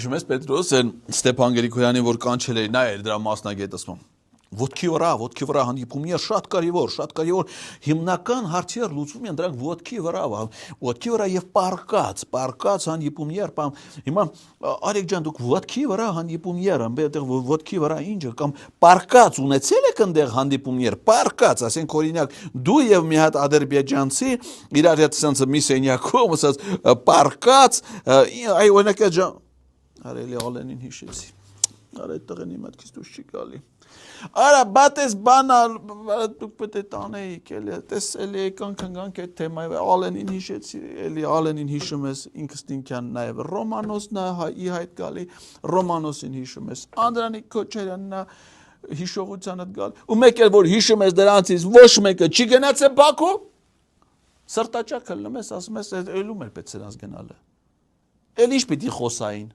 Հիշում ես Պետրոս են Ստեփան Գրիգորյանին որ կանչել էր նա էր դրա մասնագետը ասում ոտքի վրա հանդիպումներ շատ կարևոր հիմնական հարցեր լուծվում են դրանք ոտքի վրա եւ պարկած հանդիպումներ հիմա Արեգ ջան դուք ոտքի վրա հանդիպումներ այնտեղ ոտքի վրա ինչ կամ պարկած ունեցել եք այնտեղ հանդիպումներ պարկած ասենք օրինակ դու եւ մի հատ ադրբեջանցի իրար հետ sense մի սենյակում ասած պարկած այ օրինակ արելի ալենին հիշեցի արա այդ տղեն իմ մտքից դուրս չի գալի Արա բատես բանալ դուք պետք է տանեիք էլի տեսել եկան կանգանք այդ թեմայով Ալենին հիշեցի էլի Ալենին հիշում ես ինքստինքյան նաև Ռոմանոսն ի հայտ գալի Ռոմանոսին հիշում ես Անդրանիկ Քոչարյանն հիշողությանդ գալ ու մեկ էլ որ հիշում ես դրանցից ոչ մեկը չի գնացել Բաքու սրտաճակը լում ես ասում ես ելում էր պետք սրանց գնալը էլ ինչ պիտի խոսային